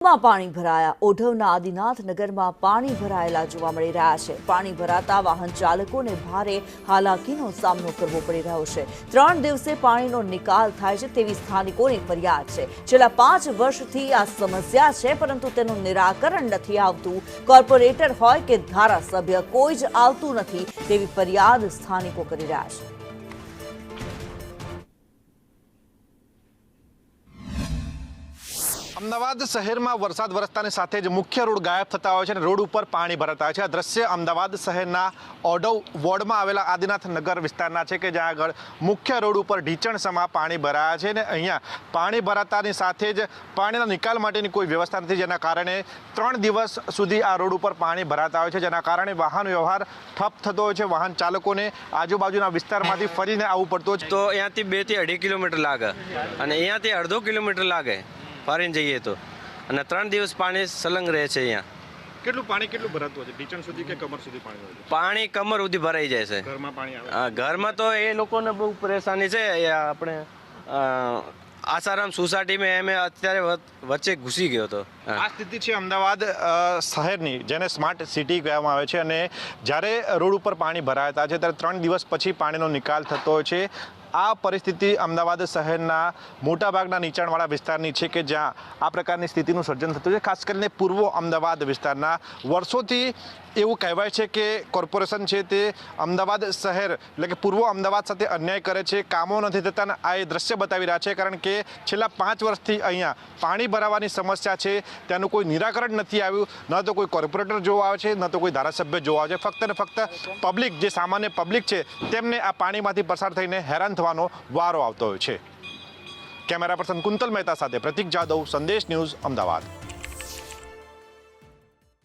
રોડમાં પાણી ભરાયા. ઓઢવના આદિનાથ નગરમાં પાણી ભરાયેલા જોવા મળી રહ્યા છે. પાણી ભરાતા વાહન ચાલકોને ભારે હાલાકીનો સામનો કરવો પડી રહ્યો છે. 3 દિવસે પાણીનો નિકાલ થાય છે તેવી સ્થાનિકોની ફરિયાદ છે. છેલ્લા 5 વર્ષથી આ સમસ્યા છે, પરંતુ તેનું નિરાકરણ નથી આવતું. કોર્પોરેટર હોય કે ધારાસભ્ય કોઈ જ આવતું નથી તેવી ફરિયાદ સ્થાનિકો કરી રહ્યા છે. અમદાવાદ શહેરમાં વરસાદ વરસતાની સાથે જ મુખ્ય રોડ ગાયબ થતા હોય છે અને રોડ ઉપર પાણી ભરાતા હોય છે. આ દ્રશ્ય અમદાવાદ શહેરના ઓઢવ વોર્ડમાં આવેલા આદિનાથ નગર વિસ્તારના છે કે જ્યાં આગળ મુખ્ય રોડ ઉપર ઢીચણસમા પાણી ભરાયા છે અને અહીંયા પાણી ભરાતાની સાથે જ પાણીના નિકાલ માટેની કોઈ વ્યવસ્થા નથી, જેના કારણે 3 દિવસ સુધી આ રોડ ઉપર પાણી ભરાતા હોય છે, જેના કારણે વાહન વ્યવહાર ઠપ થતો હોય છે. વાહન ચાલકોને આજુબાજુના વિસ્તારમાંથી ફરીને આવવું પડતું હોય છે. તો અહીંયાથી 2 થી 2.5 કિલોમીટર લાગે અને અહીંયાથી અડધો કિલોમીટર લાગે ફરીને જઈએ તો, અને 3 દિવસ પાણી સલંગ રહે છે. અહીંયા કેટલું ભરાતું હોય છે? ઢીચણ સુધી કે કમર સુધી પાણી હોય છે? પાણી કમર સુધી ભરાઈ જાય છે. ઘરમાં પાણી આવે? હા, ઘરમાં તો એ લોકોને બહુ પરેશાની છે. આપણે આસારામ સોસાયટીમાં એમ અત્યારે વચ્ચે ઘૂસી ગયો હતો. આ સ્થિતિ છે અમદાવાદ શહેરની, જેને સ્માર્ટ સિટી કહેવામાં આવે છે. અને જ્યારે રોડ ઉપર પાણી ભરાતા છે ત્યારે 3 દિવસ પછી પાણીનો નિકાલ થતો હોય છે. આ પરિસ્થિતિ અમદાવાદ શહેરના મોટાભાગના નીચાણવાળા વિસ્તારની છે કે જ્યાં આ પ્રકારની સ્થિતિનું સર્જન થતું છે. ખાસ કરીને પૂર્વ અમદાવાદ વિસ્તારના વર્ષોથી એવું કહેવાય છે કે કોર્પોરેશન છે તે અમદાવાદ શહેર એટલે કે પૂર્વ અમદાવાદ સાથે અન્યાય કરે છે, કામો નથી થતા. આ એ દ્રશ્ય બતાવી રહ્યા છે, કારણ કે છેલ્લા 5 વર્ષથી અહીંયા પાણી ભરાવાની સમસ્યા છે, તેનું કોઈ નિરાકરણ નથી આવ્યું. ન તો કોઈ કોર્પોરેટર જોવા આવે છે, ન તો કોઈ ધારાસભ્ય જોવા આવે છે. ફક્ત ને ફક્ત પબ્લિક, જે સામાન્ય પબ્લિક છે, તેમને આ પાણીમાંથી પસાર થઈને હેરાન થવાનો વારો આવતો હોય છે. કેમેરા પર્સન કુંતલ મહેતા સાથે પ્રતિક જાદવ, સંદેશ ન્યૂઝ, અમદાવાદ.